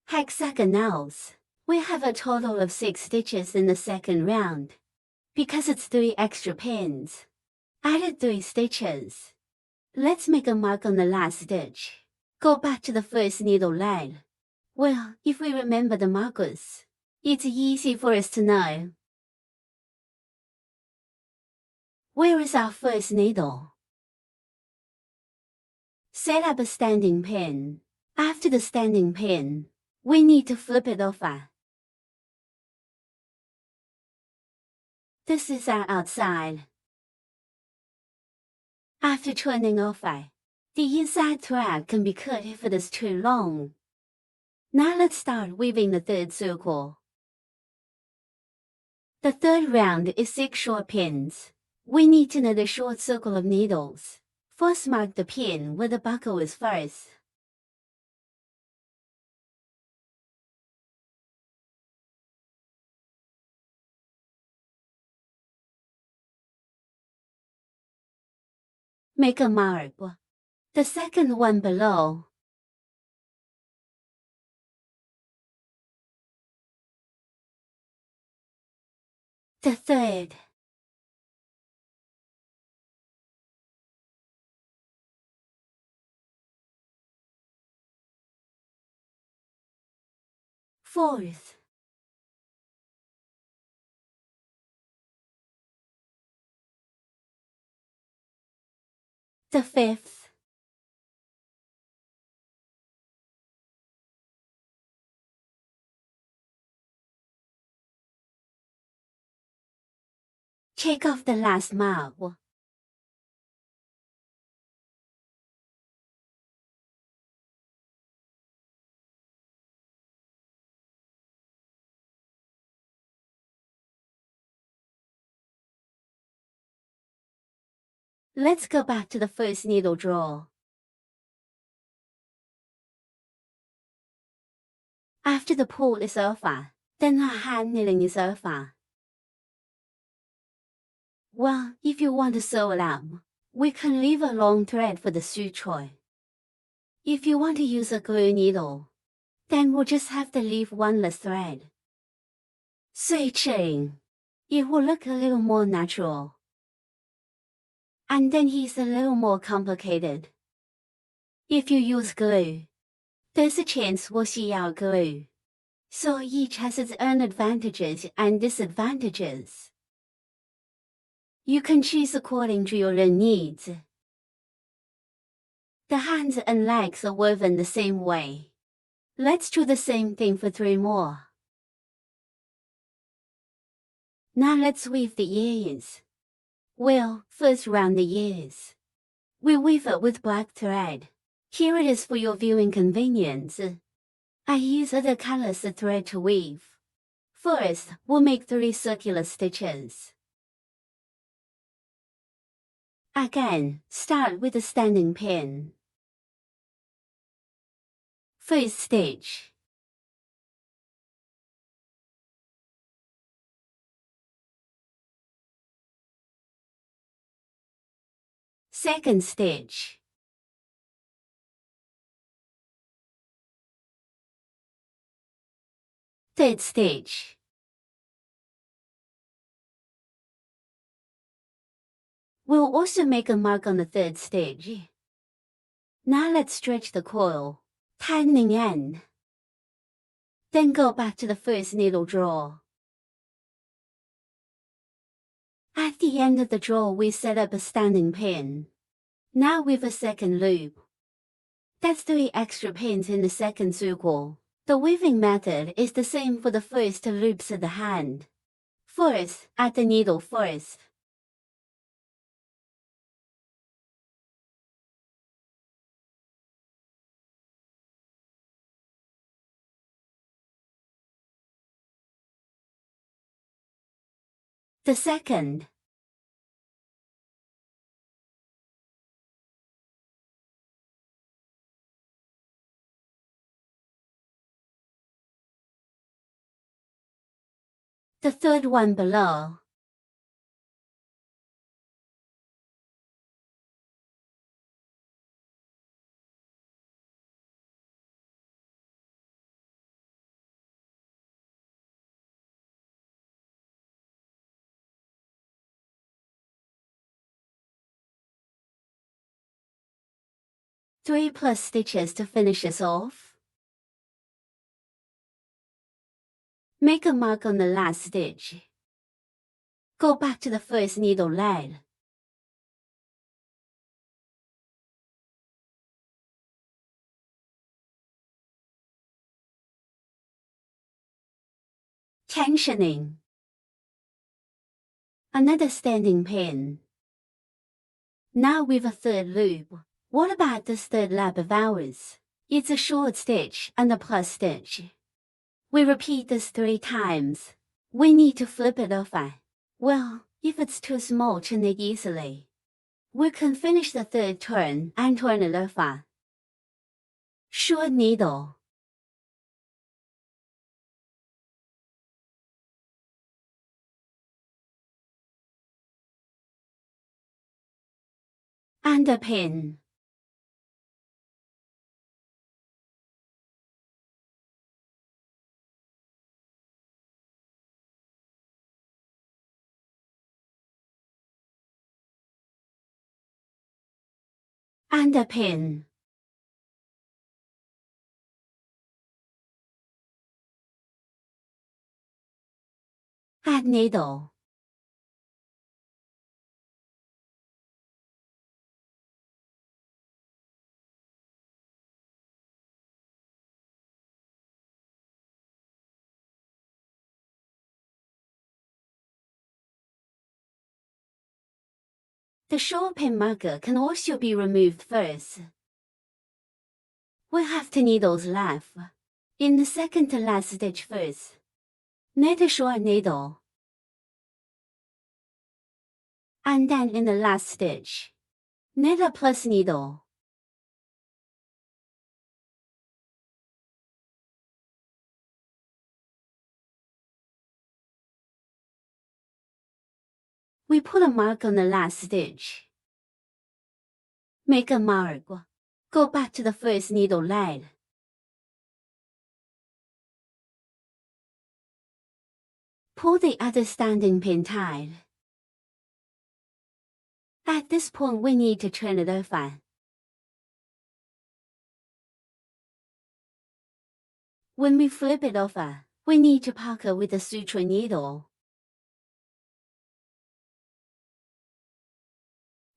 Hexagonals. We have a total of 6 stitches in the second round. Because it's 3 extra pins. Added 3 stitches. Let's make a mark on the last stitch. Go back to the first needle line. Well, if we remember the markers, it's easy for us to know. Where is our first needle? Set up a standing pin. After the standing pin, we need to flip it over. This is our outside. After turning over, the inside thread can be cut if it is too long. Now let's start weaving the third circle. The third round is 6 short pins. We need to knit a short circle of needles. First mark the pin where the buckle is first. Make a mark. The second one below. The third. Fourth. The fifth. Take off the last mark. Let's go back to the first needle draw. After the pull is over, then our hand knitting is over. Well, if you want to sew it up, we can leave a long thread for the suture. If you want to use a glue needle, then we'll just have to leave one less thread. Suturing. It will look a little more natural. And then he's a little more complicated. If you use glue, there's a chance we'll see out glue. So each has its own advantages and disadvantages. You can choose according to your own needs. The hands and legs are woven the same way. Let's do the same thing for 3 more. Now let's weave the ears. Well, first round the ears. We weave it with black thread. Here it is for your viewing convenience. I use other colors of thread to weave. First, we'll make 3 circular stitches. Again, start with a standing pin. First stitch. Second stitch. Third stitch. We'll also make a mark on the third stitch. Now let's stretch the coil, tightening end. Then go back to the first needle draw. At the end of the draw we set up a standing pin. Now weave a second loop. That's 3 extra pins in the second circle. The weaving method is the same for the first 2 loops of the hand. First, add the needle first. The second. The third one below. 3 plus stitches to finish us off. Make a mark on the last stitch. Go back to the first needle lead. Tensioning. Another standing pin. Now with a third loop. What about this third lap of ours? It's a short stitch and a plus stitch. We repeat this 3 times. We need to flip it over. Well, if it's too small to knit easily, we can finish the third turn and turn it over. Short needle. And a pin. And a pin. Add needle. The short pin marker can also be removed first. We have 2 needles left. In the second to last stitch first, knit a short needle. And then in the last stitch, knit a plus needle. We put a mark on the last stitch. Make a mark. Go back to the first needle lead. Pull the other standing pin tight. At this point we need to turn it over. When we flip it over, we need to pucker with the suture needle.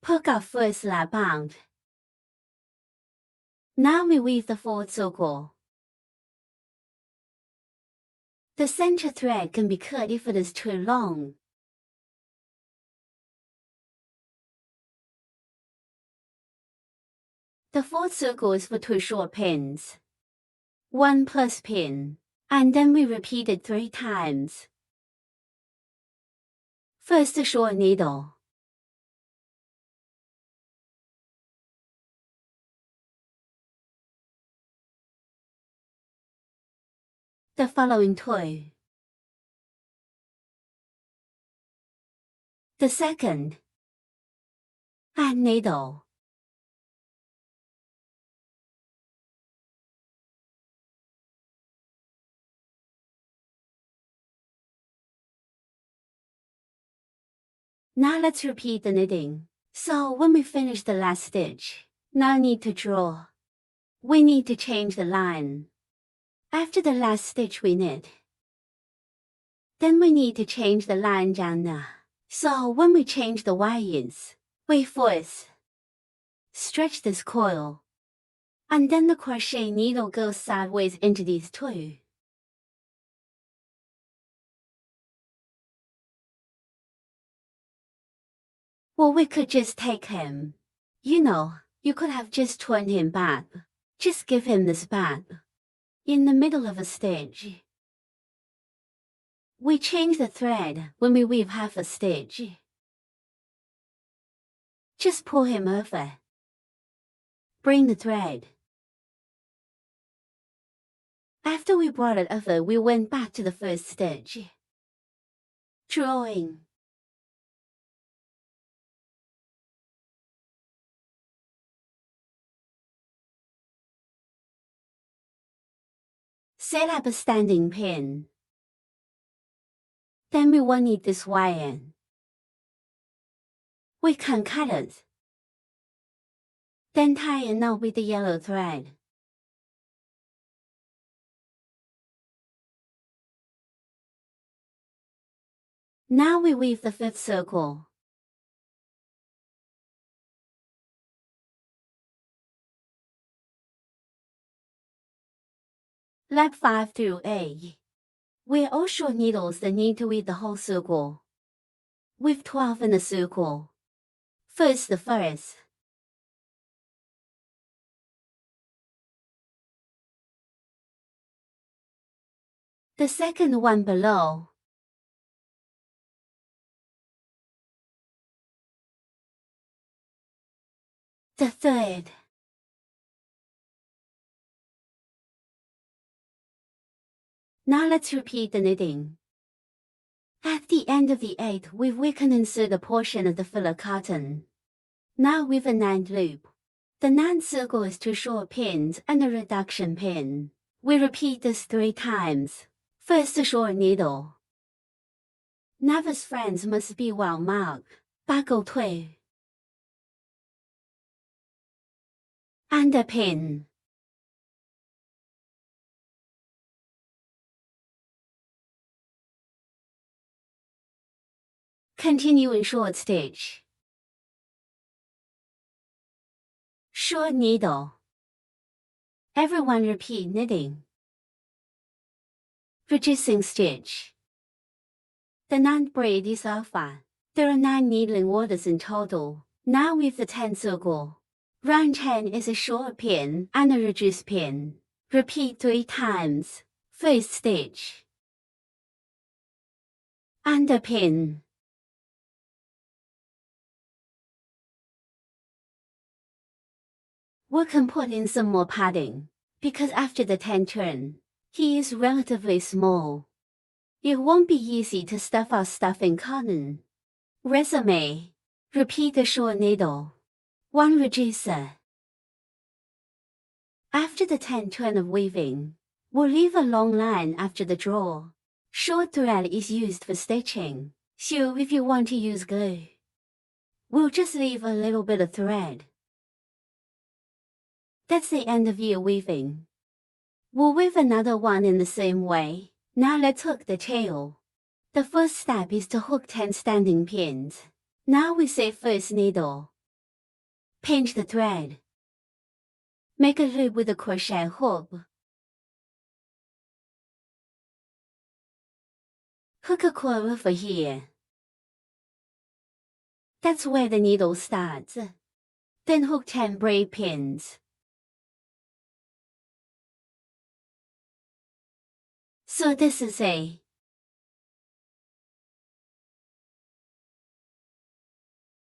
Poke our first lap out. Now we weave the 4th circle. The center thread can be cut if it is too long. The 4th circle is for 2 short pins. 1 plus pin. And then we repeat it 3 times. First a short needle. The following 2. The second. Add needle. Now let's repeat the knitting. So when we finish the last stitch, no need to draw. We need to change the line. After the last stitch we knit. Then we need to change the line down. So when we change the wires, we first stretch this coil. And then the crochet needle goes sideways into these 2. Well, we could just take him. You could have just turned him back. Just give him this back. In the middle of a stitch. We change the thread when we weave half a stitch. Just pull him over. Bring the thread. After we brought it over, we went back to the first stitch. Drawing. Set up a standing pin. Then we will need this wire. We can cut it. Then tie a knot with the yellow thread. Now we weave the 5th circle. Leg 5 through 8. We're all short needles that need to weave the whole circle. Weave 12 in the circle. First the 1st. The 2nd one below. The 3rd. Now let's repeat the knitting. At the end of the 8th weave, we can insert a portion of the filler cotton. Now weave a 9th loop. The 9th circle is 2 short pins and a reduction pin. We repeat this 3 times. First a short needle. Novice friends must be well marked. 8個退. And a pin. Continue in short stitch. Short needle. Everyone repeat knitting. Reducing stitch. The 9th braid is alpha. There are 9 needling orders in total. Now weave the 10th circle. Round 10 is a short pin and a reduced pin. Repeat 3 times. First stitch. And a pin. We can put in some more padding, because after the 10 turn, he is relatively small. It won't be easy to stuff our stuff in cotton. Resume. Repeat the short needle. 1 reducer. After the 10 turn of weaving, we'll leave a long line after the draw. Short thread is used for stitching, so if you want to use glue, we'll just leave a little bit of thread. That's the end of your weaving. We'll weave another one in the same way. Now let's hook the tail. The first step is to hook 10 standing pins. Now we say first needle. Pinch the thread. Make a loop with a crochet hook. Hook a coil over here. That's where the needle starts. Then hook 10 braid pins. So this is a